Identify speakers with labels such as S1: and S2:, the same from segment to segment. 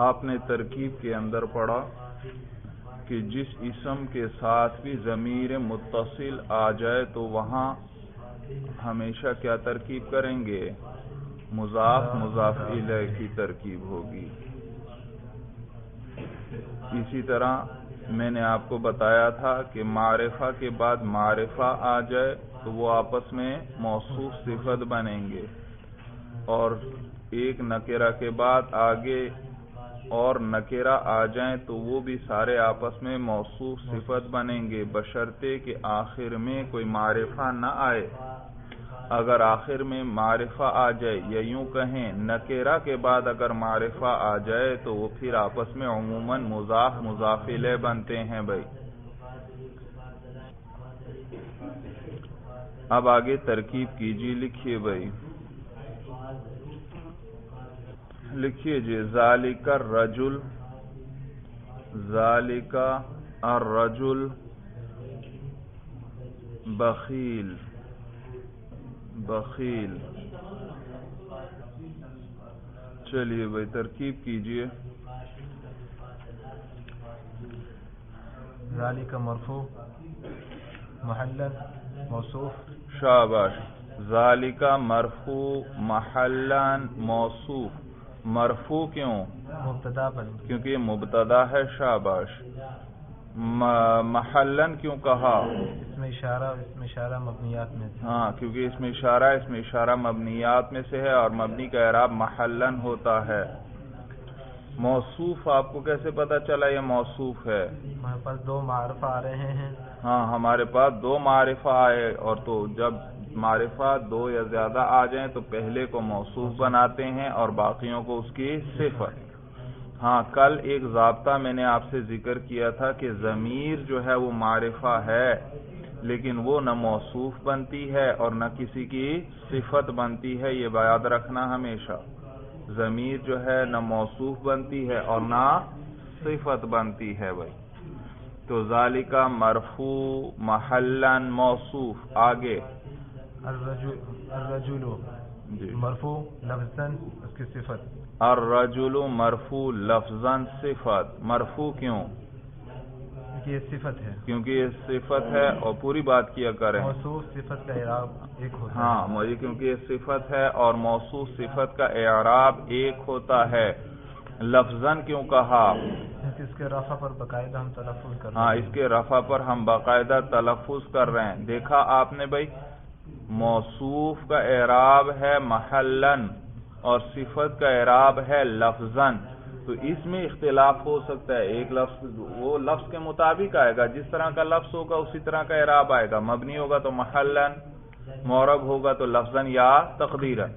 S1: آپ نے ترکیب کے اندر پڑھا کہ جس اسم کے ساتھ بھی ضمیر متصل آ جائے تو وہاں ہمیشہ کیا ترکیب کریں گے؟ مضاف مضاف الیہ کی ترکیب ہوگی۔ اسی طرح میں نے آپ کو بتایا تھا کہ معرفہ کے بعد معرفہ آ جائے تو وہ آپس میں موصوف صفت بنیں گے، اور ایک نکرہ کے بعد آگے اور نکرہ آ جائیں تو وہ بھی سارے آپس میں موصوف صفت بنیں گے، بشرطے کہ آخر میں کوئی معرفہ نہ آئے۔ اگر آخر میں معرفہ آ جائے، یا یوں کہیں نکرہ کے بعد اگر معرفہ آ جائے تو وہ پھر آپس میں عموماً مضاف مضاف الیہ بنتے ہیں بھائی۔ اب آگے ترکیب کیجیے، لکھیے بھائی، لکھیے جی، ذالک الرجل، ذالک الرجل بخیل، بخیل۔ چلیے بھائی ترکیب کیجئے۔
S2: ذالک مرفوع محلا موصوف،
S1: شاباش، ذالک مرفوع محلا موصوف۔ مرفوع کیوں؟
S2: مبتدا پر،
S1: کیونکہ یہ مبتدا ہے، شاباش۔ محلن کیوں کہا؟
S2: اس میں اشارہ مبنیات میں سے،
S1: ہاں، کیونکہ اس میں اشارہ مبنیات میں سے ہے، اور مبنی کا اعراب محلن ہوتا ہے۔ موصوف آپ کو کیسے پتا چلا یہ موصوف ہے؟
S2: ہمارے پاس دو معرفہ آ رہے ہیں۔
S1: ہاں، ہمارے پاس دو معرفہ آئے، اور تو جب معرفہ دو یا زیادہ آ جائیں تو پہلے کو موصوف بناتے ہیں اور باقیوں کو اس کی صفت۔ ہاں، کل ایک ضابطہ میں نے آپ سے ذکر کیا تھا کہ ضمیر جو ہے وہ معرفہ ہے، لیکن وہ نہ موصوف بنتی ہے اور نہ کسی کی صفت بنتی ہے، یہ یاد رکھنا ہمیشہ۔ ضمیر جو ہے نہ موصوف بنتی ہے اور نہ صفت بنتی ہے بھائی۔ تو ذالک مرفوع محلا موصوف۔ آگے
S2: الرجل مرفوع لفظاً، اس کی صفت۔
S1: الرجل مرفوع لفظاً صفت۔ مرفوع کیوں؟
S2: کیونکہ یہ صفت ہے،
S1: کیونکہ یہ صفت ہے، اور پوری بات کیا کریں۔
S2: موصوف صفت کا اعراب ایک ہوتا ہے۔
S1: ہاں، مجھے کیونکہ یہ صفت ہے اور موصوف صفت کا اعراب ایک ہوتا ہے۔ لفظاً کیوں کہا؟
S2: اس کے رفع پر باقاعدہ ہم تلفظ کر رہے ہیں۔
S1: ہاں، اس کے رفع پر ہم باقاعدہ تلفظ کر رہے ہیں۔ دیکھا آپ نے بھائی، موصوف کا اعراب ہے محلاً اور صفت کا اعراب ہے لفظاً، تو اس میں اختلاف ہو سکتا ہے۔ ایک لفظ وہ لفظ کے مطابق آئے گا، جس طرح کا لفظ ہوگا اسی طرح کا اعراب آئے گا۔ مبنی ہوگا تو محلاً، معرب ہوگا تو لفظاً یا تقدیراً۔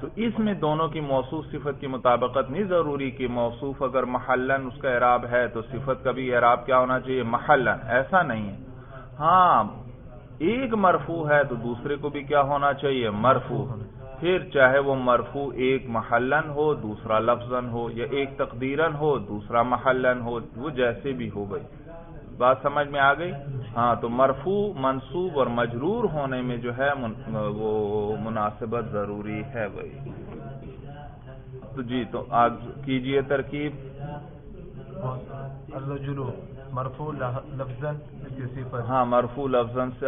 S1: تو اس میں دونوں کی موصوف صفت کی مطابقت نہیں ضروری کہ موصوف اگر محلاً اس کا اعراب ہے تو صفت کا بھی اعراب کیا ہونا چاہیے؟ محلاً، ایسا نہیں ہے۔ ہاں، ایک مرفوع ہے تو دوسرے کو بھی کیا ہونا چاہیے؟ مرفوع۔ پھر چاہے وہ مرفوع ایک محلاً ہو دوسرا لفظاً ہو، یا ایک تقدیراً ہو دوسرا محلاً ہو، وہ جیسے بھی ہو گئی۔ بات سمجھ میں آ گئی؟ ہاں، تو مرفوع منصوب اور مجرور ہونے میں جو ہے وہ مناسبت ضروری ہے بھائی۔ تو جی، تو آج کیجئے ترکیب۔
S2: الرجل مرفوع لفظاً، اس کی صفت۔
S1: ہاں، مرفوع لفظاً سے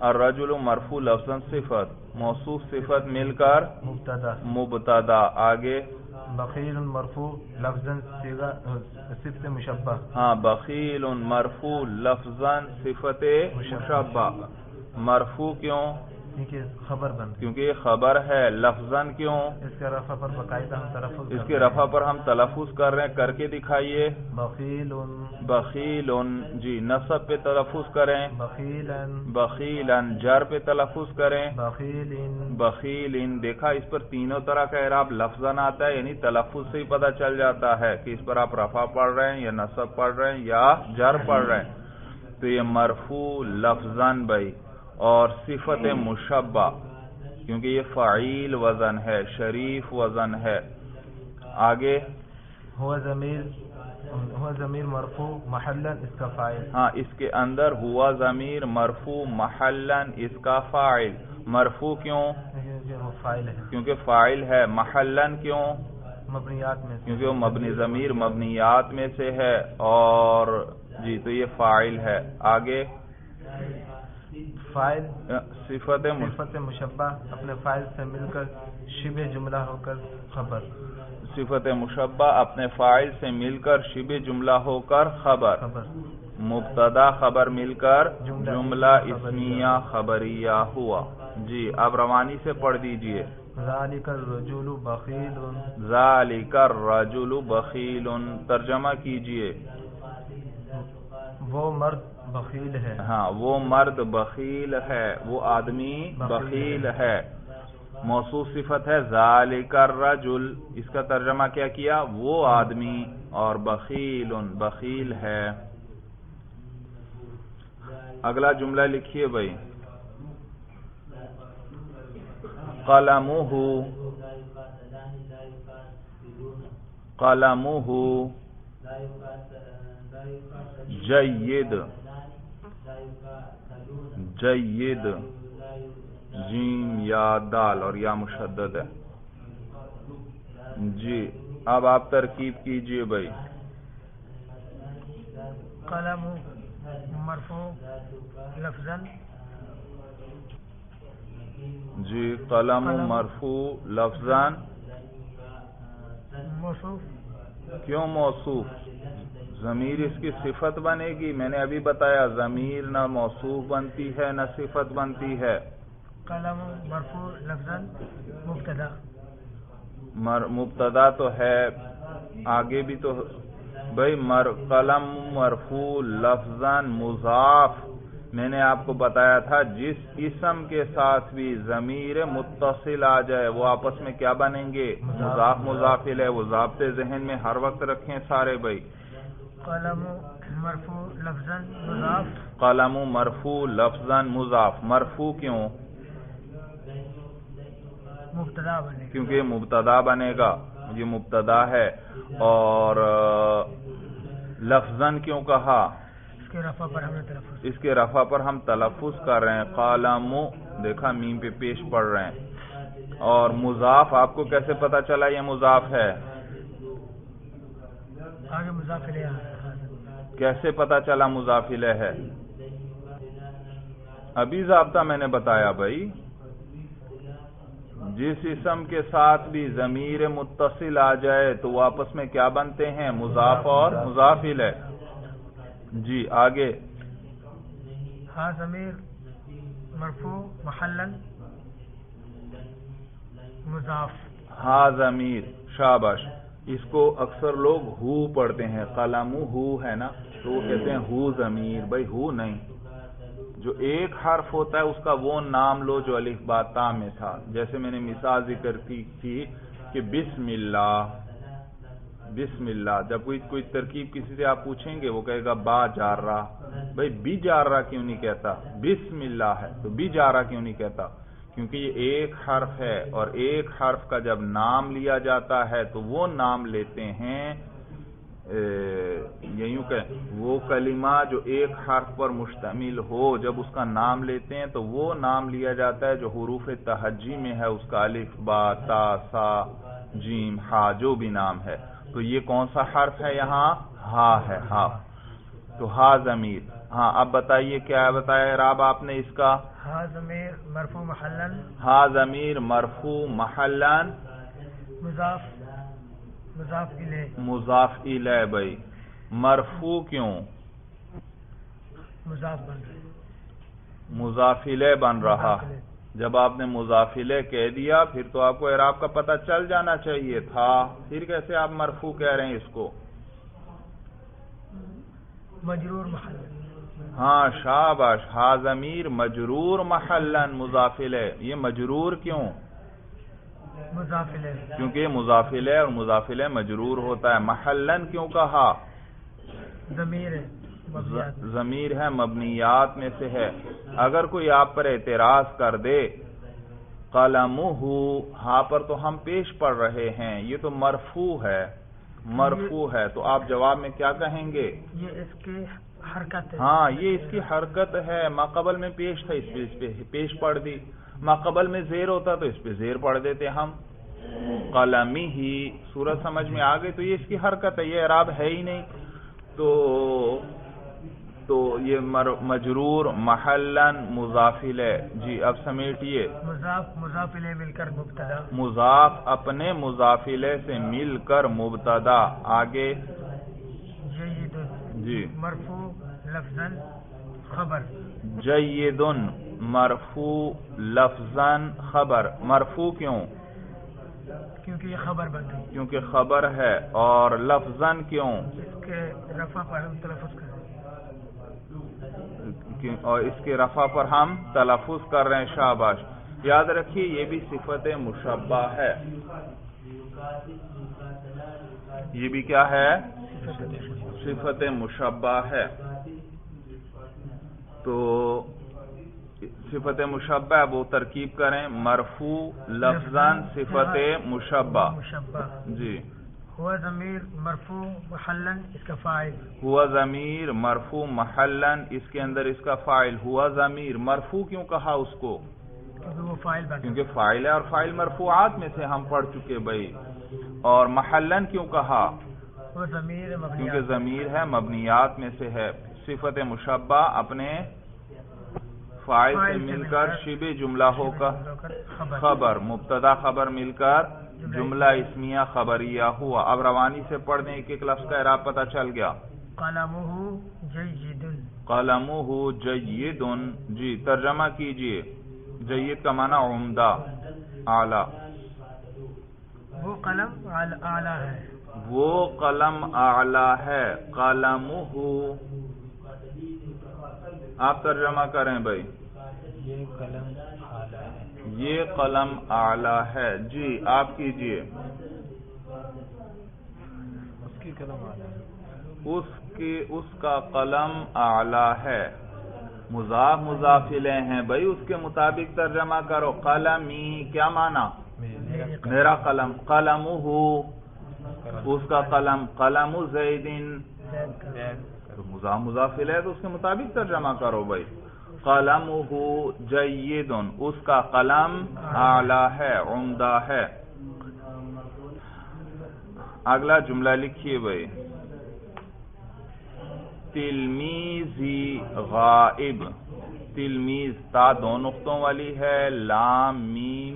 S1: الرجل مرفوع لفظاً صفت، موصوف صفت مل کر مبتدا۔ آگے
S2: بخیل مرفوع لفظاً صفت مشبہ۔
S1: ہاں، بخیل مرفوع لفظاً صفت مشبہ۔ مرفوع کیوں؟
S2: کیونکہ خبر بن،
S1: کیونکہ یہ خبر ہے۔ لفظاً کیوں؟
S2: اس کے رفع پر باقاعدہ ہم تلفظ،
S1: اس کے رفع پر ہم تلفظ کر رہے ہیں، کر کے دکھائیے۔
S2: بخیل،
S1: بخیل، جی، نصب پہ تلفظ کریں۔
S2: بخیلاً،
S1: بخیلاً، جر پہ تلفظ کریں۔
S2: بخیلن،
S1: بخیلن۔ دیکھا اس پر تینوں طرح کا اعراب لفظاً آتا ہے، یعنی تلفظ سے ہی پتہ چل جاتا ہے کہ اس پر آپ رفع پڑھ رہے ہیں یا نصب پڑھ رہے ہیں یا جر پڑھ رہے ہیں۔ تو یہ مرفوع لفظاً بھائی، اور صفت مشبہ، کیونکہ یہ فعیل وزن ہے، شریف وزن ہے۔ آگے
S2: ہوا ضمیر مرفوع محلاً، اس کا فاعل۔
S1: ہاں، اس کے اندر ہوا ضمیر مرفوع محلاً، اس کا فاعل۔ مرفوع کیوں؟
S2: کیونکہ وہ فاعل ہے.
S1: کیونکہ فاعل ہے. محلن کیوں؟
S2: مبنیات میں سے.
S1: کیونکہ وہ مبنی ضمیر مبنیات میں سے ہے. اور جی تو یہ فاعل ہے. آگے
S2: فاعل
S1: صفت
S2: مشبہ اپنے فاعل سے مل کر شبہ جملہ ہو کر خبر.
S1: صفت مشبہ اپنے فاعل سے مل کر شبہ جملہ ہو کر خبر. مبتدا خبر مل کر جملہ اسمیہ خبریہ ہوا. جی اب روانی سے پڑھ دیجئے.
S2: ذالک الرجل بخیل.
S1: ذالک الرجل بخیل. ترجمہ کیجئے.
S2: وہ مرد بخیل ہے.
S1: ہاں وہ مرد بخیل ہے. وہ آدمی بخیل ہے. موصوف صفت ہے ذالک الرجل. اس کا ترجمہ کیا کیا؟ وہ آدمی اور بخیل بخیل ہے. اگلا جملہ لکھیے بھائی. قلمہ قلمہ جید. جید جیم یا دال اور یا مشدد ہے. جی اب آپ ترکیب کیجئے بھائی.
S2: قلم مرفوع لفظاً.
S1: جی قلم مرفوع لفظاً.
S2: موصوف.
S1: کیوں موصوف؟ ضمیر اس کی صفت بنے گی. میں نے ابھی بتایا ضمیر نہ موصوف بنتی ہے نہ صفت بنتی ہے.
S2: قلم مرفوع لفظاً مبتدا.
S1: مبتدا تو ہے. آگے بھی تو بھائی قلم مرفوع لفظاً مضاف. میں نے آپ کو بتایا تھا جس اسم کے ساتھ بھی ضمیر متصل آ جائے وہ آپس میں کیا بنیں گے؟ مضاف مضاف الیہ. وہ ضابطے ذہن میں ہر وقت رکھیں سارے بھائی.
S2: قلم مرفوع لفظاً مضاف.
S1: قلم مرفوع لفظاً مضاف. مرفوع کیوں؟
S2: مبتدا بنے.
S1: کیونکہ یہ مبتدا بنے گا. یہ مبتدا ہے. اور لفظاً کیوں کہا؟
S2: اس کے رفع پر ہم نے تلفظ.
S1: اس کے رفع پر ہم تلفظ کر رہے ہیں. قلم دیکھا میم پہ پیش پڑھ رہے ہیں. اور مضاف آپ کو کیسے پتا چلا یہ مضاف ہے؟
S2: آگے مضاف الیہ.
S1: کیسے پتا چلا مضاف الیہ ہے؟ ابھی ضابطہ میں نے بتایا بھائی. جس اسم کے ساتھ بھی ضمیر متصل آ جائے تو وہ آپس میں کیا بنتے ہیں؟ مضاف اور مضاف الیہ. جی آگے.
S2: ہاں ضمیر مرفوع محلاً مضاف.
S1: ہاں ضمیر. شاباش. اس کو اکثر لوگ ہو پڑھتے ہیں. قلم ہو ہے نا تو وہ کہتے ہیں ہو ضمیر. بھائی ہو نہیں. جو ایک حرف ہوتا ہے اس کا وہ نام لو جو الف با تا میں تھا. جیسے میں نے مثال ذکر کی تھی کہ بسم اللہ. بسم اللہ جب کوئی ترکیب کسی سے آپ پوچھیں گے وہ کہے گا با جارہ. بھائی بی جارہ کیوں نہیں کہتا؟ بسم اللہ ہے تو بی جارہ کیوں نہیں کہتا؟ کیونکہ یہ ایک حرف ہے اور ایک حرف کا جب نام لیا جاتا ہے تو وہ نام لیتے ہیں یوں کہ وہ کلمہ جو ایک حرف پر مشتمل ہو جب اس کا نام لیتے ہیں تو وہ نام لیا جاتا ہے جو حروف تہجی میں ہے. اس کا الف با تا سا جیم ہا جو بھی نام ہے. تو یہ کون سا حرف ہے یہاں؟ ہا ہے. ہا. تو ہا ضمیر. ہاں اب بتائیے کیا بتایا اعراب آپ نے اس کا؟
S2: ہا ضمیر مرفوع محلاً.
S1: ہا ضمیر مرفوع محلاً
S2: مضاف. مضاف الیہ.
S1: مضاف الیہ. بھائی مرفوع کیوں؟
S2: مضاف بن رہا.
S1: مضاف الیہ بن رہا. جب آپ نے مضاف الیہ کہہ دیا پھر تو آپ کو اعراب کا پتہ چل جانا چاہیے تھا. پھر کیسے آپ مرفوع کہہ رہے ہیں اس کو؟
S2: مجرور محل.
S1: ہاں شاباش. ہا ضمیر مجرور محلاً مضاف الیہ. یہ مجرور کیوں؟
S2: مضاف الیہ.
S1: کیونکہ یہ مضاف الیہ اور مضاف الیہ مجرور ہوتا ہے. محلاً کیوں کہا؟
S2: ضمیر ہے.
S1: ضمیر ہے مبنیات میں سے ہے. اگر کوئی آپ پر اعتراض کر دے قلمہ ہاں پر تو ہم پیش پڑھ رہے ہیں یہ تو مرفوع ہے. مرفوع ہے تو آپ جواب میں کیا کہیں گے؟
S2: یہ اس کی حرکت ہے.
S1: ہاں یہ اس کی حرکت ہے. ما قبل میں پیش تھا اس پہ پیش پڑھ دی. ماقبل میں زیر ہوتا تو اس پہ زیر پڑھ دیتے ہم. قلمی ہی صورت سمجھ میں آ گئی. تو یہ اس کی حرکت ہے, یہ اعراب ہے ہی نہیں. تو یہ مجرور محلن مضاف الیہ. جی اب سمیٹیے.
S2: مضاف الیہ مل کر مبتدا,
S1: مضاف اپنے مضاف الیہ سے مل کر مبتدا. آگے جی
S2: مرفوع لفظاً خبر.
S1: جیدن مرفوع لفظاً خبر. مرفوع کیوں؟
S2: کیونکہ یہ خبر بن گئی,
S1: کیونکہ خبر ہے. اور لفظاً کیوں؟
S2: اس کے رفع پر ہم تلفظ کر رہے ہیں,
S1: اور اس کے رفع پر ہم تلفظ کر رہے ہیں. شاباش. یاد رکھیے یہ بھی صفت مشبہ ہے. یہ بھی کیا ہے؟ صفت مشبہ ہے. تو صفت مشبہ وہ ترکیب کریں. مرفوع لفظاً صفت مشبہ. جی
S2: ہوا ضمیر مرفوع محلاً اس کا فاعل.
S1: ہوا ضمیر مرفوع محلاً اس کے اندر اس کا فاعل. ہوا ضمیر مرفوع کیوں کہا اس کو؟
S2: کیونکہ وہ فاعل بن,
S1: کیونکہ فاعل ہے, اور فاعل مرفوعات میں سے ہم پڑھ چکے بھائی. اور محلاً کیوں کہا؟
S2: وہ ضمیر
S1: کیونکہ ضمیر ہے مبنیات میں سے ہے. صفت مشبہ اپنے فاعل سے مل کر شبہ جملہ ہو کر خبر. مبتدا خبر مل کر جملہ اسمیہ خبریہ ہوا. اب روانی سے پڑھ دیں, ایک ایک لفظ کا اعراب پتہ چل گیا.
S2: قلمہ جید.
S1: قلمہ جید. جی ترجمہ کیجئے. جید کا معنی عمدہ, اعلی.
S2: وہ قلم اعلی ہے.
S1: وہ قلم اعلی ہے. قلمہ آپ ترجمہ کریں بھائی.
S2: یہ قلم اعلی ہے.
S1: یہ قلم اعلی ہے. جی آپ کیجئے.
S2: اس کی قلم اعلی ہے.
S1: اس کا قلم اعلی ہے. مضاف مضاف الیہ ہیں بھائی, اس کے مطابق ترجمہ کرو. قلمی کیا معنی؟ میرا قلم. قلمہ اس کا قلم. قلم زیدن مضاف مضاف الیہ تو اس کے مطابق ترجمہ کرو بھائی. قلمہ جید اس کا قلم اعلی ہے, عمدہ ہے. اگلا جملہ لکھیے بھائی. تلمیذی غائب. تلمیذ تا دو نقطوں والی ہے, لام میم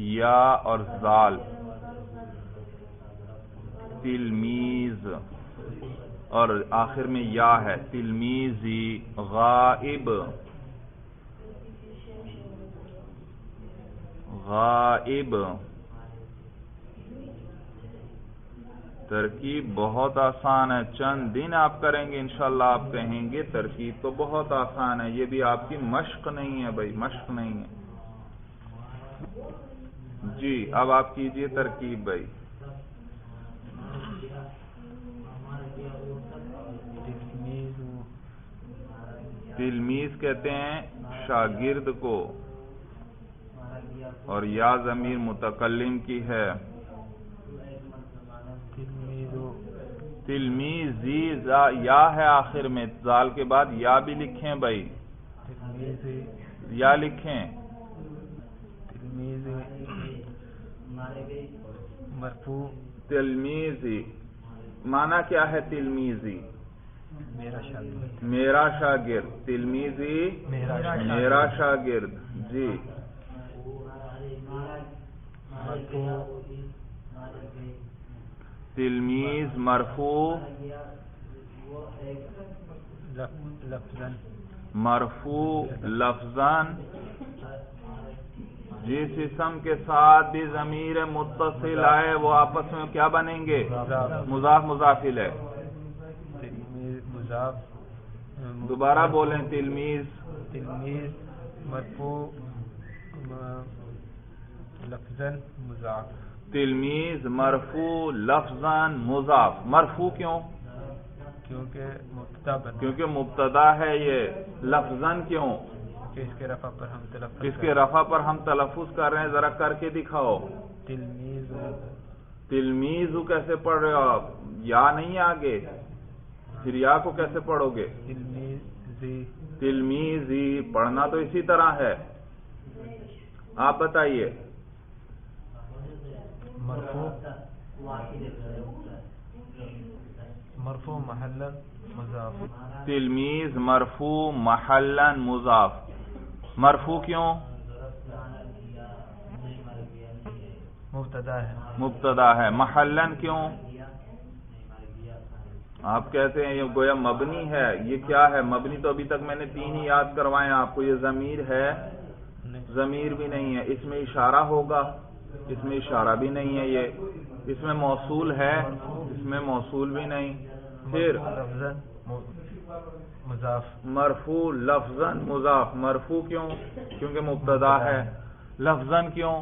S1: یا اور زال. تلمیذ اور آخر میں یا ہے. تلمیذی غائب. غائب ترکیب بہت آسان ہے. چند دن آپ کریں گے انشاءاللہ آپ کہیں گے ترکیب تو بہت آسان ہے. یہ بھی آپ کی مشق نہیں ہے بھائی, مشق نہیں ہے. جی اب آپ کیجئے ترکیب بھائی. تلمیذ کہتے ہیں شاگرد کو, اور یا ضمیر متکلم کی ہے. تلمیذی یا ہے آخر میں, زال کے بعد یا بھی لکھیں بھائی. یا لکھیں.
S2: مرفوع
S1: تلمیذی معنی کیا ہے؟ تلمیذی
S2: میرا شاگرد.
S1: میرا شاگرد. تلمیذی میرا شاگرد. جی تلمیذ مرفوع
S2: لفظاً.
S1: مرفوع لفظاً جس اسم کے ساتھ بھی ضمیر متصل آئے وہ آپس میں کیا بنیں گے؟ مضاف مضاف الیہ.
S2: مضاف.
S1: دوبارہ بولیں. تلمیذ
S2: مرفوع لفظاً مضاف.
S1: تلمیذ مرفوع لفظاً مضاف. مرفوع کیوں؟ کیونکہ مبتدا ہے یہ. لفظاً کیوں؟
S2: اس کے رفع پر ہم تلفظ
S1: اس کے رفع پر ہم تلفظ کر رہے ہیں. ذرا کر کے دکھاؤ. تلمیذ کیسے پڑھ رہے ہو آپ؟ یا نہیں آگے, پھر یا کو کیسے پڑھو گے؟ تلمیذی. پڑھنا تو اسی طرح ہے. آپ بتائیے.
S2: مرفوع محلا مضاف.
S1: تلمیذ مرفوع محلا مضاف. مرفوع کیوں؟
S2: مبتدا ہے.
S1: مبتدا ہے. محلا کیوں؟ آپ کہتے ہیں یہ گویا مبنی ہے. یہ کیا ہے مبنی؟ تو ابھی تک میں نے 3 ہی یاد کروائے آپ کو. یہ ضمیر ہے؟ ضمیر بھی نہیں ہے. اس میں اشارہ ہوگا؟ اس میں اشارہ بھی نہیں ہے. یہ اس میں موصول ہے؟ اس میں موصول بھی نہیں. پھر
S2: مضاف.
S1: مرفوع لفظاً مضاف. مرفوع کیوں؟ کیونکہ مبتدا ہے. لفظاً کیوں؟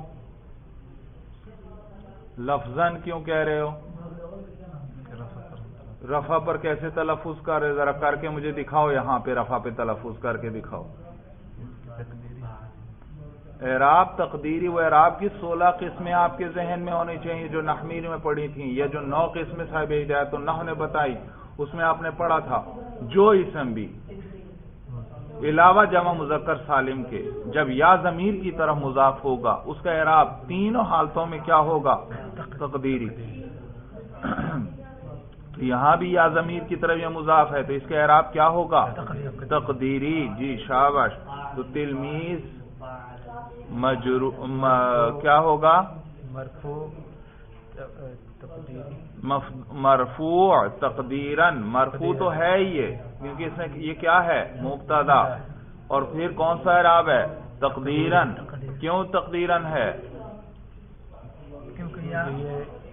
S1: لفظاً کیوں کہہ رہے ہو؟ رفع پر کیسے تلفظ کر رہے؟ ذرا کر کے مجھے دکھاؤ. یہاں پہ رفع پہ تلفظ کر کے دکھاؤ. اعراب تقدیری و اعراب کی 16 قسمیں آپ کے ذہن میں ہونی چاہیے جو نحمیر میں پڑھی تھیں. یہ جو 9 قسمیں صاحب ہدایت النحو نے بتائی اس میں آپ نے پڑھا تھا جو اسم بھی علاوہ جمع مذکر سالم کے جب یا ضمیر کی طرف مضاف ہوگا اس کا اعراب تینوں حالتوں میں کیا ہوگا؟ تقدیری. یہاں بھی یا ضمیر کی طرف یہ مضاف ہے تو اس کا اعراب کیا ہوگا؟ تقدیری. جی شاباش. تو تلمیذ کیا ہوگا؟ مرفوع تقدیرن. مرفوع تو ہے یہ کیونکہ اس میں یہ کیا ہے؟ مبتدا. اور پھر کون سا اعراب ہے؟ تقدیرن. کیوں تقدیرن ہے؟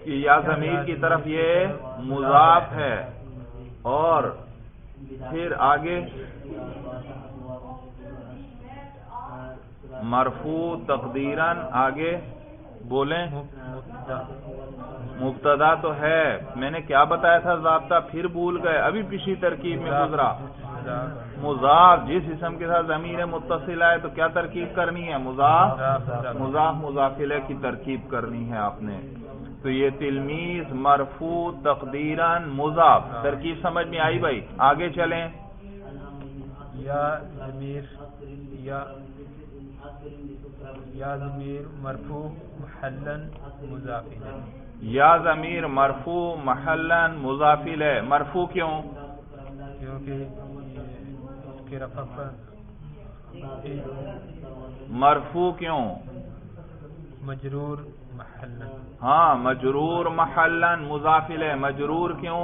S1: کہ یا ضمیر کی طرف یہ مضاف ہے. اور پھر آگے مرفوع تقدیرن. آگے بولیں. مبتدا تو ہے. میں نے کیا بتایا تھا ضابطہ؟ پھر بھول گئے. ابھی پچھلی ترکیب میں گزرا. مضاف جس اسم کے ساتھ ضمیر متصل ہے تو کیا ترکیب کرنی ہے؟ مضاف مضاف مضاف الیہ کی ترکیب کرنی ہے آپ نے. تو یہ تلمیذ مرفوع تقدیرن مضاف. ترکیب سمجھ میں آئی بھائی؟ آگے چلیں.
S2: یا ضمیر مرفوع محلا مضاف الیہ.
S1: یا ضمیر مرفوع محلا مضاف الیہ. مرفوع کیوں؟
S2: کیونکہ اس کے رفع پر.
S1: مرفوع کیوں؟
S2: مجرور محلا.
S1: ہاں مجرور محلا مضاف الیہ. مجرور کیوں؟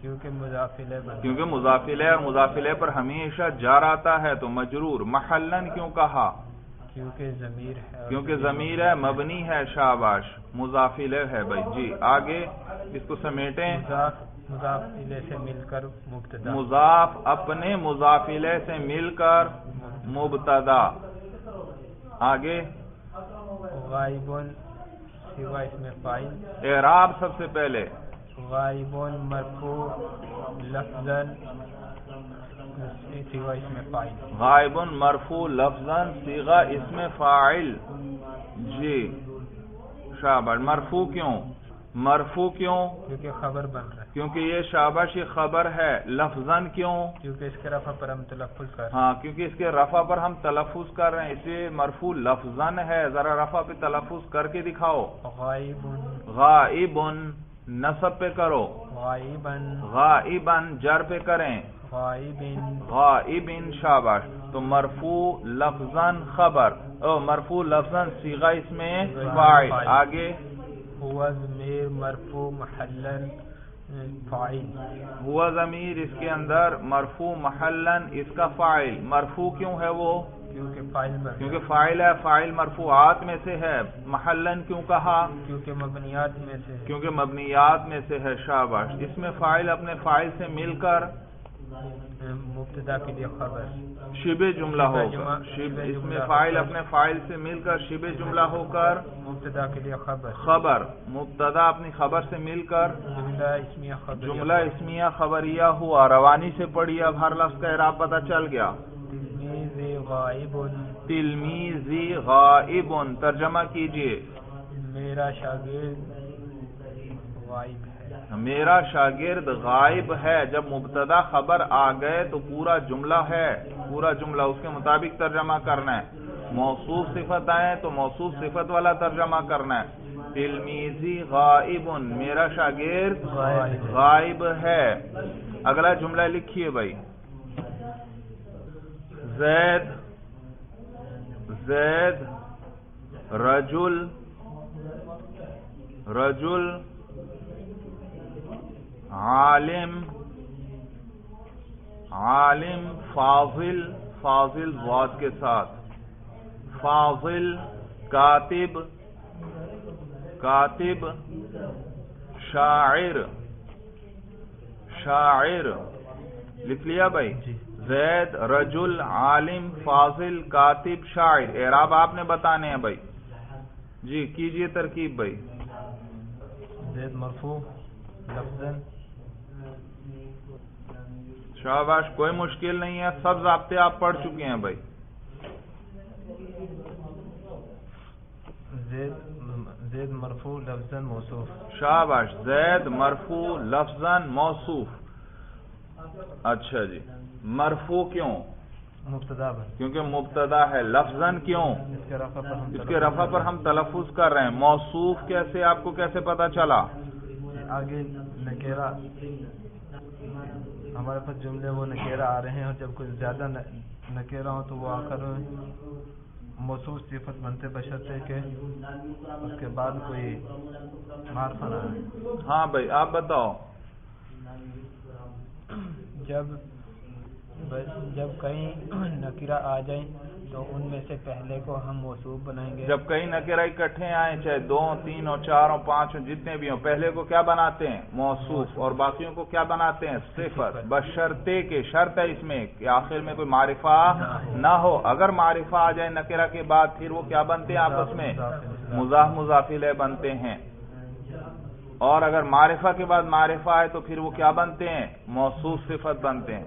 S2: کیونکہ مضاف الیہ.
S1: کیونکہ مضاف الیہ اور مضاف الیہ پر ہمیشہ جار آتا ہے تو مجرور. محلا کیوں کہا؟
S2: کیونکہ ضمیر ہے.
S1: کیونکہ ضمیر ہے مبنی ہے. شاباش. مضاف الیہ ہے بھائی. جی آگے اس کو سمیٹیں.
S2: مضاف الیہ سے مل کر مبتدا.
S1: مضاف اپنے مضاف الیہ سے مل کر مبتدا. آگے
S2: غائبون سوا اسم فاعل.
S1: اعراب سب سے پہلے
S2: غائبون مرفوع لفظا سوا اسم فاعل.
S1: غائبن مرفوع لفظا صیغہ اسم فاعل. جی شاباش. مرفوع کیوں؟ مرفوع کیوں؟
S2: کیونکہ خبر بن رہا ہے.
S1: کیونکہ یہ شاباش یہ خبر ہے. لفظاً کیوں؟
S2: کیونکہ اس کے رفع پر ہم تلفظ کر رہے ہیں.
S1: ہاں کیونکہ اس کے رفع پر ہم تلفظ کر رہے ہیں اس لیے مرفوع لفظاً ہے. ذرا رفع پہ تلفظ کر کے دکھاؤ. غائبن نصب پہ کرو. غائبن جر پہ کریں. غائبن. شاباش. تو مرفوع لفظاً خبر مرفوع لفظاً صیغہ اسم فاعل. آگے
S2: ہوا ضمیر مرفوع محلا فاعل.
S1: ہوا ضمیر اس کے اندر مرفوع محلا اس کا فاعل. مرفوع کیوں ہے وہ؟ کیونکہ فاعل ہے. فاعل مرفوعات میں سے ہے. محلا کیوں کہا؟
S2: کیونکہ مبنیات میں سے.
S1: کیونکہ مبنیات میں سے ہے. شاباش. اس میں فاعل اپنے فاعل سے مل کر
S2: مبتدا کے لیے خبر
S1: شبہ جملہ ہوگا. اس میں فاعل اپنے فاعل سے مل کر شبہ جملہ ہو کر
S2: مبتدا کے لیے
S1: خبر. مبتدا اپنی خبر سے مل کر جملہ اسمیہ خبریہ ہوا. روانی سے پڑھی. اب ہر لفظ کا اعراب پتہ چل گیا. تلمیذی غائبن. ترجمہ کیجئے.
S2: میرا شاگرد غائب ہے.
S1: میرا شاگرد غائب ہے. جب مبتدا خبر آ گئے تو پورا جملہ ہے. پورا جملہ اس کے مطابق ترجمہ کرنا ہے. موصوف صفت آئے تو موصوف صفت والا ترجمہ کرنا ہے. تلمیذی غائب، میرا شاگرد غائب ہے. اگلا جملہ لکھیے بھائی. زید رجل عالم فاضل ضاد کے ساتھ، فاضل کاتب شاعر لکھ لیا بھائی. زید رجل عالم فاضل کاتب شاعر. اعراب آپ نے بتانے ہیں بھائی. جی کیجئے ترکیب بھائی.
S2: زید مرفوع لفظاً.
S1: شاباش، کوئی مشکل نہیں ہے، سب ضابطے آپ پڑھ چکے ہیں بھائی.
S2: زید مرفوع لفظاً موصوف.
S1: شاباش، زید مرفوع لفظاً موصوف. اچھا جی، مرفوع کیوں؟
S2: مبتدا
S1: کیونکہ مبتدا ہے. لفظاً کیوں؟ اس کے رفع پر ہم تلفظ کر رہے ہیں. موصوف کیسے، آپ کو کیسے پتا چلا؟
S2: آگے نکیرہ، ہمارے پاس جملے وہ نکیرہ آ رہے ہیں، اور جب کوئی زیادہ نکیرہ ہو تو وہ آخر موصوف صفت بنتے بشرطے کہ اس کے بعد کوئی معرفہ نہ آئے.
S1: ہاں بھائی آپ بتاؤ.
S2: جب کئی نکیرہ آ جائیں تو ان میں سے پہلے کو ہم موصوف بنائیں گے.
S1: جب کئی نکیرہ اکٹھے آئیں، چاہے 2 3 اور 4 اور 5 جتنے بھی ہوں، پہلے کو کیا بناتے ہیں؟ موصوف. اور باقیوں کو کیا بناتے ہیں؟ صفت. بشرطے کے، شرط ہے اس میں کہ آخر میں کوئی معرفہ نہ ہو. اگر معرفہ آ جائے نکیرہ کے بعد، پھر وہ کیا بنتے ہیں؟ آپس میں مضاف الیہ بنتے ہیں. اور اگر معرفہ کے بعد معرفہ آئے تو پھر وہ کیا بنتے ہیں؟ موصوف صفت بنتے ہیں.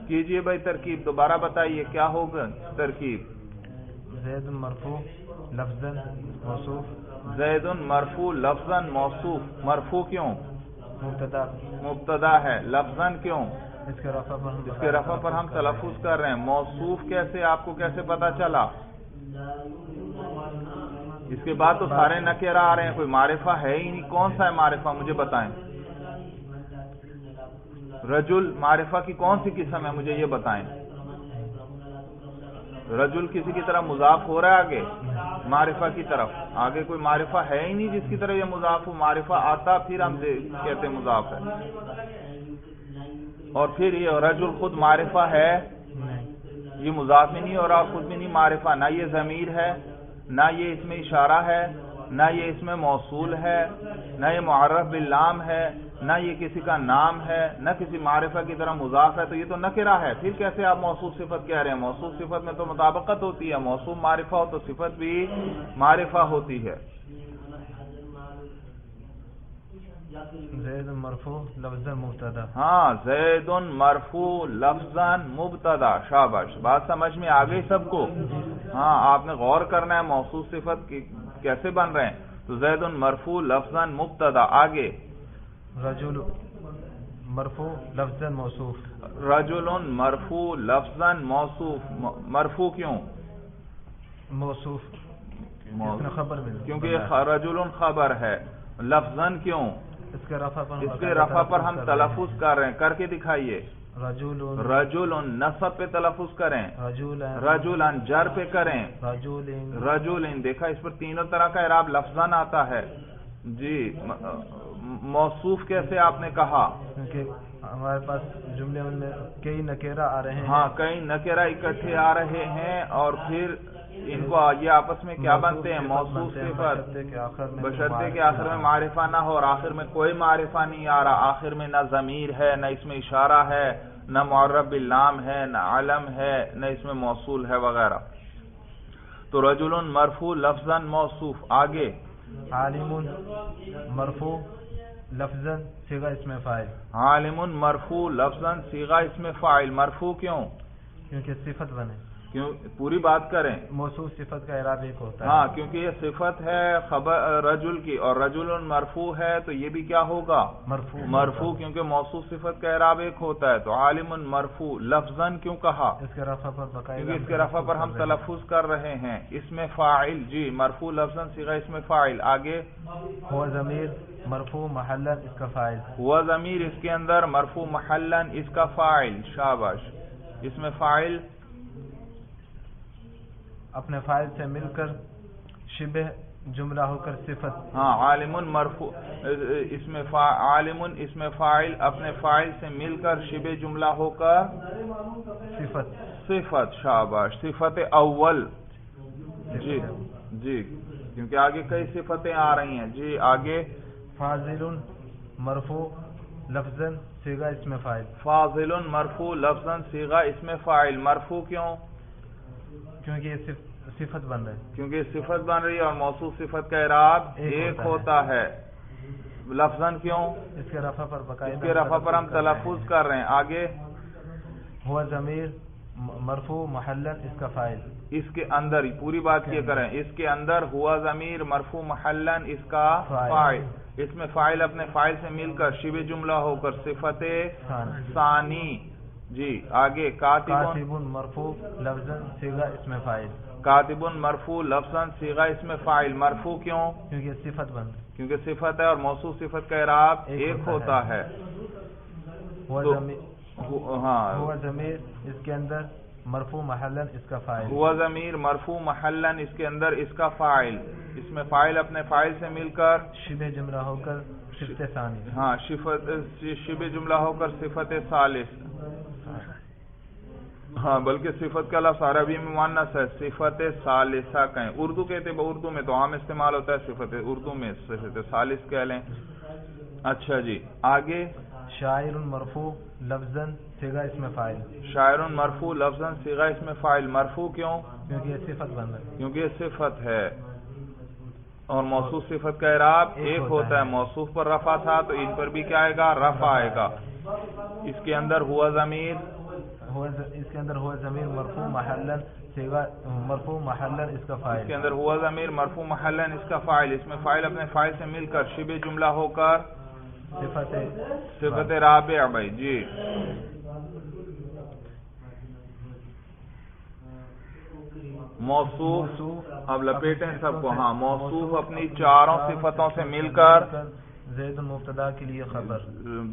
S1: کیجئے بھائی ترکیب، دوبارہ بتائیے کیا ہوگا ترکیب.
S2: زید مرفوع لفظاً موصوف.
S1: زید مرفوع لفظاً موصوف. مرفوع کیوں؟ مبتدا ہے. لفظاً کیوں؟
S2: اس کے رفع پر
S1: ہم تلفظ کر رہے ہیں. موصوف کیسے، آپ کو کیسے پتا چلا؟ اس کے بعد تو سارے نکیرہ آ رہے ہیں، کوئی معرفہ ہے ہی نہیں. کون سا ہے معرفہ، مجھے بتائیں. رجل معرفہ کی کون سی قسم ہے، مجھے یہ بتائیں. رجل کسی کی طرف مضاف ہو رہا ہے آگے معرفہ کی طرف؟ آگے کوئی معرفہ ہے ہی نہیں جس کی طرف یہ مضاف ہو. معرفہ آتا پھر ہم کہتے ہیں مضاف ہے. اور پھر یہ رجل خود معرفہ ہے، یہ مضاف میں نہیں ہو رہا، خود بھی نہیں معرفہ. نہ یہ ضمیر ہے، نہ یہ اس میں اشارہ ہے، نہ یہ اس میں موصول ہے، نہ یہ معرف باللام ہے، نہ یہ کسی کا نام ہے، نہ کسی معرفہ کی طرح مضاف ہے. تو یہ تو نکرہ ہے. پھر کیسے آپ موصوف صفت کہہ رہے ہیں؟ موصوف صفت میں تو مطابقت ہوتی ہے. موصوف معرفہ ہو تو صفت بھی معرفہ ہوتی ہے.
S2: زید مرفوع لفظاً مبتدا.
S1: ہاں، زید مرفوع لفظاً مبتدا. شاباش، بات سمجھ میں آ گئی سب کو؟ ہاں، آپ نے غور کرنا ہے موصوف صفت کیسے بن رہے ہیں. تو زید مرفوع لفظاً مبتدا. آگے
S2: رجل مرفوع لفظاً موصوف.
S1: رجل مرفوع لفظاً موصوف. مرفوع کیوں؟
S2: موصوف
S1: کیونکہ رجل خبر ہے. لفظاً کیوں؟
S2: اس کے
S1: رفع پر ہم تلفظ کر رہے ہیں. کر کے دکھائیے.
S2: رجل
S1: نصب پہ تلفظ کریں. رجل جر پہ کریں. رجل. دیکھا اس پر تینوں طرح کا اعراب لفظاً آتا ہے. جی، موصوف کیسے آپ نے کہا؟
S2: کیونکہ ہمارے پاس جملے ان میں کئی نکیرہ آ رہے ہیں.
S1: ہاں، کئی نکیرہ اکٹھے آ رہے ہیں، اور پھر ان کو یہ آپس میں کیا بنتے ہیں؟ موصوف صفت. بشرطے کے آخر میں معرفہ نہ ہو، اور آخر میں کوئی معرفہ نہیں آ رہا. آخر میں نہ ضمیر ہے، نہ اس میں اشارہ ہے، نہ معرب باللام ہے، نہ علم ہے، نہ اس میں موصول ہے وغیرہ. تو رجل مرفوع لفظاً موصوف. آگے
S2: عالم مرفوع لفظاً صیغہ اسم فاعل.
S1: عالم مرفوع لفظاً صیغہ اسم فاعل. مرفوع کیوں؟
S2: کیونکہ صفت بنے.
S1: کیوں پوری بات کریں؟
S2: موصوف صفت کا اعراب ایک ہوتا ہے.
S1: ہاں کیونکہ یہ صفت ہے خبر رجل کی اور رجل مرفوع ہے تو یہ بھی کیا ہوگا؟ مرفوع کیونکہ موصوف صفت کا اعراب ایک ہوتا ہے. تو عالم مرفوع لفظاً کیوں کہا؟
S2: اس کے رفع پر باقاعدہ
S1: کیونکہ اس کے رفع پر ہم تلفظ کر رہے ہیں. اس میں فاعل جی مرفوع لفظاً صیغہ اس میں فاعل. آگے
S2: ہوا ضمیر مرفوع محلاً اس کا فاعل.
S1: ہوا ضمیر اس کے اندر مرفوع محلاً اس کا فاعل. شاباش. اس میں فاعل
S2: اپنے فاعل سے مل کر شبہ جملہ ہو کر صفت.
S1: ہاں عالم مرفوع اس میں عالم اس میں فاعل اپنے فاعل سے مل کر شبہ جملہ ہو کر صفت. شاباش. صفت اول جی جی کیونکہ آگے کئی صفتیں آ رہی ہیں. جی آگے
S2: فاضل مرفوع لفظاً صیغہ اس میں فاعل.
S1: فاضل مرفوع لفظاً صیغہ اس میں فاعل. مرفوع کیوں؟ کیونکہ یہ
S2: صفت بن رہی ہے.
S1: کیونکہ صفت بن رہی ہے اور موصوف صفت کا اعراب ایک ہوتا ہے. لفظاً کیوں؟
S2: اس کے رفع پر باقاعدہ
S1: اس کے رفع پر ہم تلفظ کر رہے ہیں. آگے
S2: ہوا ضمیر مرفوع محلاً اس کا فاعل.
S1: اس کے اندر پوری بات یہ کریں اس کے اندر ہوا ضمیر مرفوع محلاً اس کا فاعل. اس میں فاعل اپنے فاعل سے مل کر شبہ جملہ ہو کر صفت ثانی. جی آگے
S2: کاتب مرفوع لفظاً صیغہ اس میں فاعل.
S1: کاتب مرفوع لفظاً صیغہ اس میں فاعل. مرفوع کیوں؟
S2: کیونکہ صفت بن
S1: کیونکہ صفت ہے اور موصوف صفت کا اعراب ایک ہوتا ہے.
S2: ہوا ضمیر اس کے اندر مرفوع محلاً اس کا فاعل.
S1: ہوا ضمیر مرفوع محلاً اس کے اندر اس کا فاعل. اس میں فاعل اپنے فاعل سے مل کر
S2: شبہ جملہ ہو کر صفت ثانی.
S1: ہاں شبہ جملہ ہو کر صفت ثالث. ہاں بلکہ صفت کا لفظ عربی میں مؤنث ہے. صفت ثالثہ کہیں. اردو کہتے ہیں اردو میں تو عام استعمال ہوتا ہے صفت. اردو میں صفت ثالث کہہ لیں. اچھا جی آگے
S2: شاعر مرفوع لفظاً صیغہ اس میں فاعل.
S1: شاعر مرفوع لفظاً صیغہ اس میں فاعل. مرفوع کیوں؟
S2: کیونکہ یہ صفت بن رہی ہے.
S1: کیونکہ یہ صفت ہے اور موصوف صفت کا اعراب ایک ہوتا ہے. موصوف پر رفع تھا تو ان پر بھی کیا آئے گا؟ رفع آئے گا. اس کے اندر ہوا ضمیر
S2: ہوا ضمیر مرفوع محلاً صیغہ مرفوع محلاً اس کا فاعل.
S1: اس کے اندر ہوا ضمیر مرفوع محلاً اس کا فاعل. اس میں فاعل اپنے فاعل سے مل کر شبہ جملہ ہو کر صفت رابع. بھائی جی موصوف اب لپیٹیں سب کو. ہاں موصوف اپنی چاروں صفتوں سے مل کر
S2: زید مبتدا کے لیے خبر.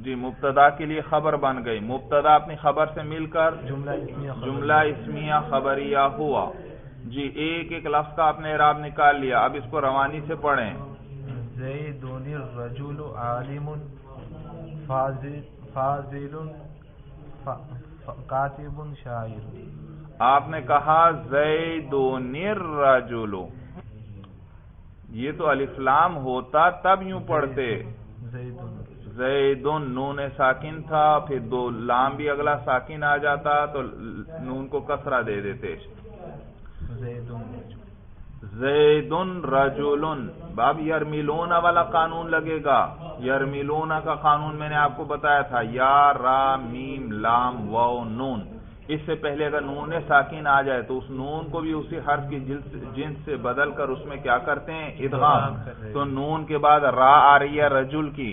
S1: جی مبتدا کے لیے خبر بن گئی. مبتدا اپنی خبر سے مل کر جملہ اسمیہ خبریہ ہوا. جی ایک ایک لفظ کا آپ نے اعراب نکال لیا. اب اس کو روانی سے پڑھیں.
S2: زیدٌ الرجل عالم فاضل کاتب شاعر.
S1: آپ نے کہا زیدٌ الرجل. یہ تو الف لام ہوتا تب یوں پڑھتے. زیدٌ نون ساکن تھا پھر دو لام بھی اگلا ساکن آ جاتا تو نون کو کسرہ دے دیتے. زیدٌ رجل. اب یرملون والا قانون لگے گا. یرملون کا قانون میں نے آپ کو بتایا تھا. یا را میم لام واو نون. اس سے پہلے اگر نون ساکن آ جائے تو اس نون کو بھی اسی حرف کی جنس سے بدل کر اس میں کیا کرتے ہیں؟ ادغام. تو نون کے بعد را آ رہی ہے رجل کی.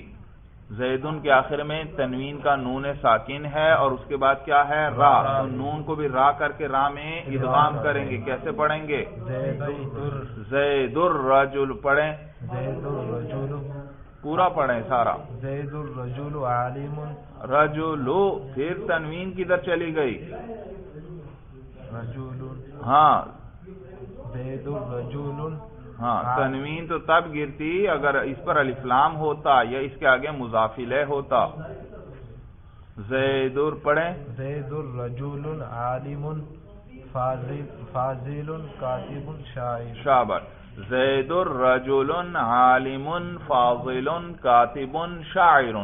S1: زیدن کے آخر میں تنوین کا نون ساکن ہے اور اس کے بعد کیا ہے؟ را. تو نون کو بھی را کر کے را میں ادغام کریں گے. کیسے پڑھیں گے؟ زید الرجل پڑھیں. پورا پڑھیں سارا.
S2: زید الرجل عالم.
S1: رجلو پھر تنوین کدھر چلی گئی؟
S2: رجل.
S1: ہاں
S2: زید الرجل.
S1: ہاں تنوین تو تب گرتی اگر اس پر الف لام ہوتا یا اس کے آگے مضاف الیہ ہوتا. زید پڑھیں.
S2: زید الرجل عالم فاضل کاتب شاعر.
S1: شاباش. زید الرجل عالم فاضل کاتب شاعر.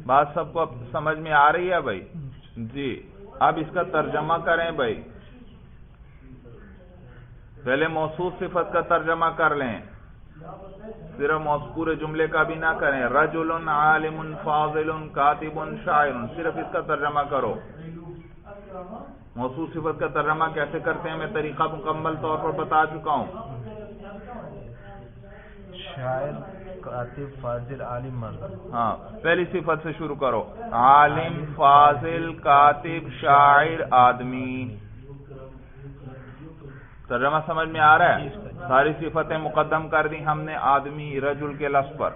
S1: بات سب کو سمجھ میں آ رہی ہے بھائی؟ جی اب اس کا ترجمہ کریں بھائی. پہلے موصوف صفت کا ترجمہ کر لیں. صرف پورے جملے کا بھی نہ کریں. رجل عالم فاضل کاتب شاعر. صرف اس کا ترجمہ کرو. موصوف صفت کا ترجمہ کیسے کرتے ہیں میں طریقہ مکمل طور پر بتا چکا ہوں.
S2: شاعر، کاتب، فاضل، عالم، مرد.
S1: ہاں پہلی صفت سے شروع کرو. عالم، فاضل، کاتب، شاعر، آدمی. ترجمہ سمجھ میں آ رہا ہے؟ ساری صفتیں مقدم کر دی ہم نے آدمی رجل کے لفظ پر.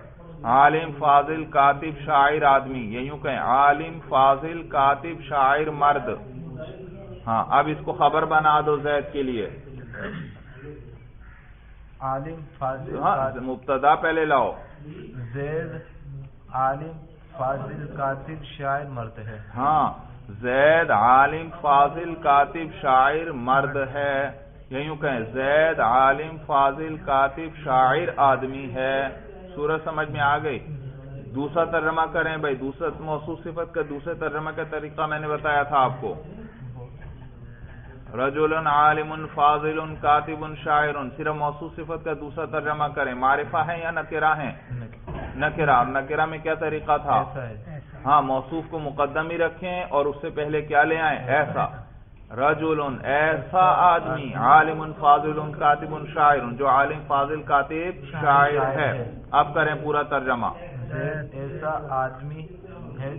S1: عالم، فاضل، کاتب، شاعر، آدمی. یہ یوں کہیں عالم، فاضل، کاتب، شاعر، مرد. ہاں اب اس کو خبر بنا دو زید کے لیے.
S2: عالم، فاضل،
S1: ہاں مبتدا پہلے لاؤ.
S2: زید عالم، فاضل، کاتب، شاعر، مرد ہے.
S1: ہاں زید عالم، فاضل، کاتب، شاعر، مرد ہے. یوں کہیں زید عالم، فاضل، کاتب، شاعر، آدمی ہے. صورت سمجھ میں آ گئی؟ دوسرا ترجمہ کریں بھائی. دوسرا موصوف صفت کا دوسرے ترجمہ کا طریقہ میں نے بتایا تھا آپ کو. رجل، عالم، فاضل، کاتب، شاعر. صرف موصوف صفت کا دوسرا ترجمہ کریں. معرفہ ہے یا نکرہ ہیں؟ نکرہ. اور نکرہ میں کیا طریقہ تھا؟ ہاں موصوف کو مقدم ہی رکھیں اور اس سے پہلے کیا لے آئیں؟ ایسا. رجل ایسا آدمی، عالم، فاضل، کاتب، شاعر. جو عالم، فاضل، کاتب، شاعر ہے. اب کریں پورا ترجمہ.
S2: زید ایسا آدمی ہے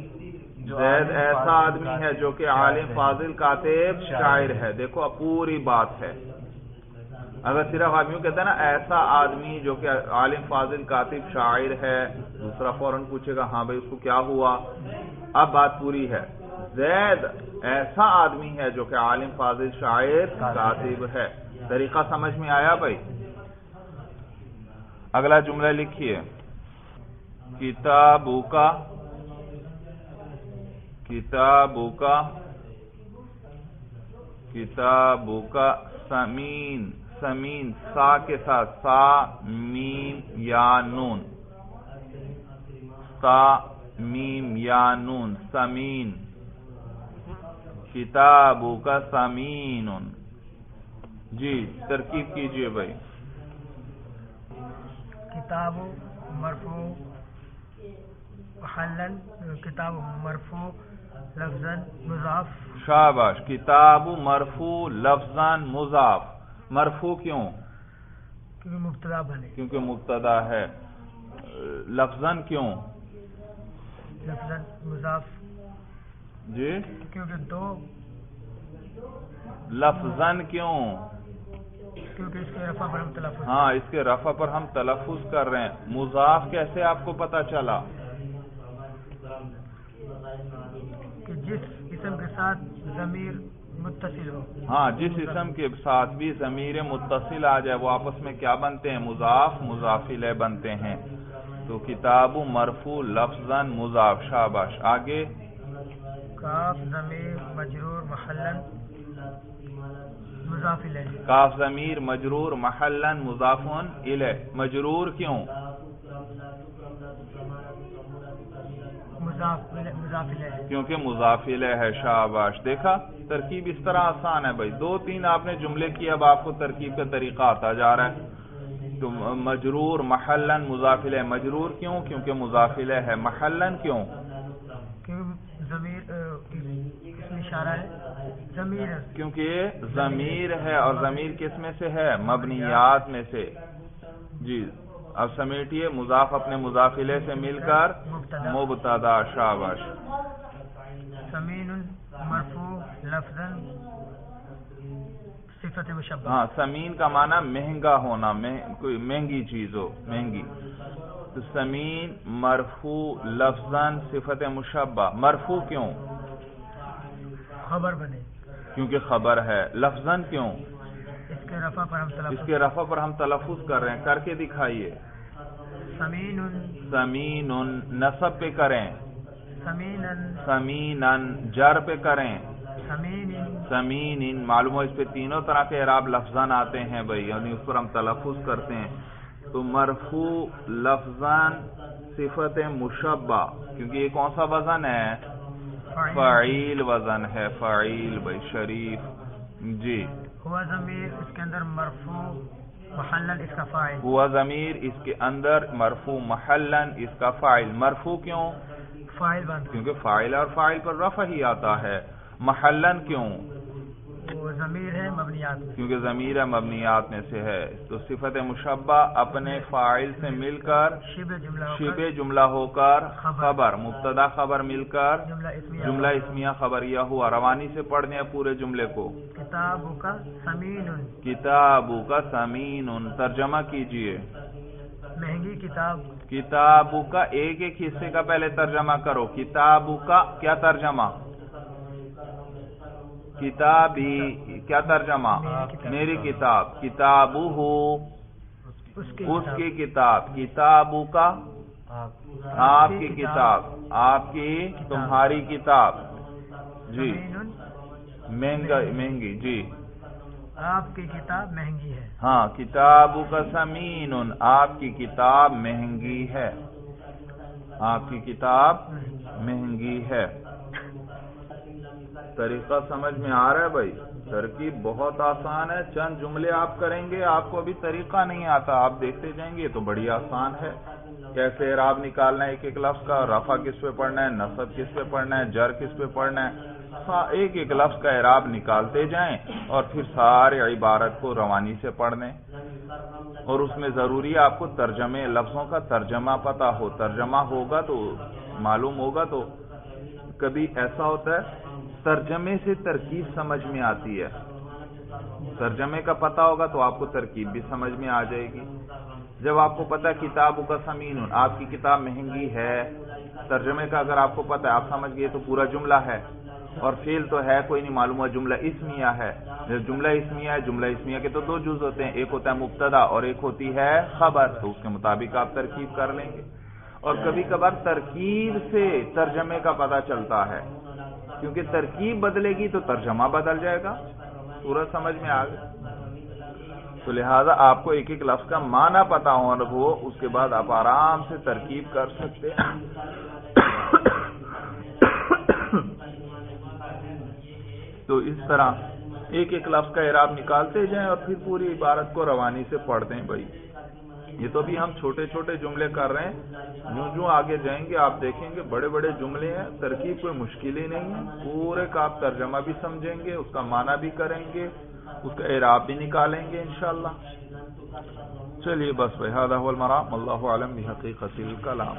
S1: زید ایسا آدمی ہے جو کہ عالم، فاضل، کاتب، شاعر ہے. دیکھو اب پوری بات ہے. اگر صرف آدمیوں کہتا ہے نا ایسا آدمی جو کہ عالم، فاضل، کاتب، شاعر ہے، دوسرا فوراً پوچھے گا ہاں بھائی اس کو کیا ہوا. اب بات پوری ہے. زید ایسا آدمی ہے جو کہ عالم، فاضل، شاعر، کاتب ہے. طریقہ سمجھ میں آیا بھائی؟ اگلا جملہ لکھیے. کتابو کا، کتابو کا، کتابو کا سمین. سمین سا کے ساتھ، سا میم یا نون، سا میم یا نون، سمین. کتابو کا سمین. جی ترکیب کیجئے بھائی.
S3: کتاب مرفوع محلاً، کتاب مرفوع لفظاً مضاف.
S1: شاباش. کتاب مرفوع لفظاً مضاف. مرفوع کیوں؟
S3: کیونکہ مبتدا بنے.
S1: کیونکہ مبتدا ہے. لفظاً کیوں؟
S3: لفظاً مضاف.
S1: جی
S3: کیونکہ دو.
S1: لفظاً کیوں؟
S3: کیونکہ اس کے رفع پر ہم تلفظ.
S1: ہاں اس کے رفع پر ہم تلفظ کر رہے ہیں. مضاف کیسے آپ کو پتا چلا؟
S3: کہ جس اسم کے ساتھ ضمیر متصل ہو.
S1: ہاں جس اسم کے ساتھ بھی ضمیر متصل آ جائے وہ آپس میں کیا بنتے ہیں؟ مضاف، مضاف الیہ بنتے ہیں. تو کتاب مرفوع لفظاً مضاف. شاباش. آگے.
S3: کاف ضمیر مجرور محلاً مضاف الیہ.
S1: کاف ضمیر مجرور محلاً مضاف الیہ. مجرور کیوں؟
S3: مضاف الیہ.
S1: کیونکہ مضاف الیہ ہے. شاباش. دیکھا ترکیب اس طرح آسان ہے بھائی. دو تین آپ نے جملے کی اب آپ کو ترکیب کا طریقہ آتا جا رہا ہے. تو مجرور محلاً مضاف الیہ. مجرور کیوں؟ کیونکہ مضاف الیہ ہے. محلاً کیوں؟
S3: کیونکہ ضمیر اس میں اشارہ ہے. ضمیر
S1: کیونکہ یہ ضمیر ہے اور ضمیر کس میں سے ہے؟ مبنیات میں سے. جی اب سمیٹیے. مضاف اپنے مضاف الیہ سے مل کر مبتدا. شاباش.
S3: سمین مرفوع لفظاً صفت مشبہ.
S1: ہاں سمین کا معنی مہنگا ہونا، کوئی مہنگی چیز ہو، مہنگی. تو سمین مرفوع لفظاً صفت مشبہ. مرفوع کیوں؟
S3: خبر بنے.
S1: کیونکہ خبر ہے. لفظاً کیوں؟
S3: اس کے رفع پر ہم تلفظ.
S1: اس کے رفع پر ہم تلفظ کر رہے ہیں. کر کے دکھائیے.
S3: سمین.
S1: سمین نصب پہ کریں.
S3: سمینن.
S1: سمینن جر پہ کریں.
S3: سمین.
S1: سمین. معلوم ہو اس پہ تینوں طرح کے اعراب لفظاً آتے ہیں بھائی، یعنی اس پر ہم تلفظ کرتے ہیں. تو مرفوع لفظاً صفت مشبہ. کیونکہ یہ کون سا وزن ہے؟ فعیل وزن ہے. فعیل بھائی شریف. جی
S3: ہوا ضمیر اس کے اندر مرفوع محلاً اس کا فاعل.
S1: ہوا ضمیر اس کے اندر مرفوع محلاً اس کا فاعل. مرفوع کیوں؟
S3: فاعل بن.
S1: کیونکہ فاعل اور فاعل پر رفع ہی آتا ہے. محلاً کیوں؟
S3: وہ ضمیر ہے مبنیات میں،
S1: کیونکہ ضمیر مبنیات میں سے ہے. تو صفت مشبہ اپنے فاعل سے مل کر شبہ جملہ ہو کر خبر، مبتدا خبر مل کر جملہ اسمیہ خبریہ ہوا. روانی سے پڑھنے ہیں پورے جملے کو.
S3: کتابوں کا سمین،
S1: کتابوں کا سمین. ترجمہ کیجئے.
S3: مہنگی کتاب.
S1: کتابوں کا ایک ایک حصے کا پہلے ترجمہ کرو. کتابوں کا کیا ترجمہ؟ کتابی کیا ترجمہ؟ میری کتاب. کتابو ہو اس کی کتاب. کتابوں کا آپ کی کتاب. آپ کی تمہاری کتاب. جی مہنگی. جی
S3: آپ کی کتاب مہنگی ہے.
S1: ہاں کتابوں کا سمین. آپ کی کتاب مہنگی ہے. آپ کی کتاب مہنگی ہے. طریقہ سمجھ میں آ رہا ہے بھائی؟ ترکیب بہت آسان ہے. چند جملے آپ کریں گے. آپ کو ابھی طریقہ نہیں آتا، آپ دیکھتے جائیں گے. تو بڑی آسان ہے. کیسے اعراب نکالنا ہے ایک ایک لفظ کا. رفع کس پہ پڑھنا ہے، نصب کس پہ پڑھنا ہے، جر کس پہ پڑھنا ہے. ایک ایک لفظ کا اعراب نکالتے جائیں اور پھر سارے عبارت کو روانی سے پڑھ لیں. اور اس میں ضروری ہے آپ کو ترجمے لفظوں کا ترجمہ پتہ ہو. ترجمہ ہوگا تو معلوم ہوگا. تو کبھی ایسا ہوتا ہے ترجمے سے ترکیب سمجھ میں آتی ہے. ترجمے کا پتہ ہوگا تو آپ کو ترکیب بھی سمجھ میں آ جائے گی. جب آپ کو پتہ ہے کتابوں کا سمین، آپ کی کتاب مہنگی ہے، ترجمے کا اگر آپ کو پتہ ہے، آپ سمجھ گئے تو پورا جملہ ہے. اور فعل تو ہے کوئی نہیں معلوم ہے، جملہ اسمیہ ہے. جملہ اسمیہ ہے. جملہ اسمیہ کے تو دو جز ہوتے ہیں، ایک ہوتا ہے مبتدا اور ایک ہوتی ہے خبر. تو اس کے مطابق آپ ترکیب کر لیں گے. اور کبھی کبھار ترکیب سے ترجمے کا پتہ چلتا ہے، کیونکہ ترکیب بدلے گی تو ترجمہ بدل جائے گا. پورا سمجھ میں آ گیا؟ تو لہذا آپ کو ایک ایک لفظ کا معنی پتہ ہو، اس کے بعد آپ آرام سے ترکیب کر سکتے ہیں. تو اس طرح ایک ایک لفظ کا اعراب نکالتے جائیں اور پھر پوری عبارت کو روانی سے پڑھ دیں بھائی. یہ تو بھی ہم چھوٹے چھوٹے جملے کر رہے ہیں. جو آگے جائیں گے آپ دیکھیں گے بڑے بڑے جملے ہیں. ترکیب کوئی مشکل ہی نہیں ہے. پورے کا آپ ترجمہ بھی سمجھیں گے، اس کا معنی بھی کریں گے، اس کا اعراب بھی نکالیں گے انشاءاللہ. چلیے بس بھائی، ھذا ھو المرام. واللہ اعلم بحقیقت الکلام.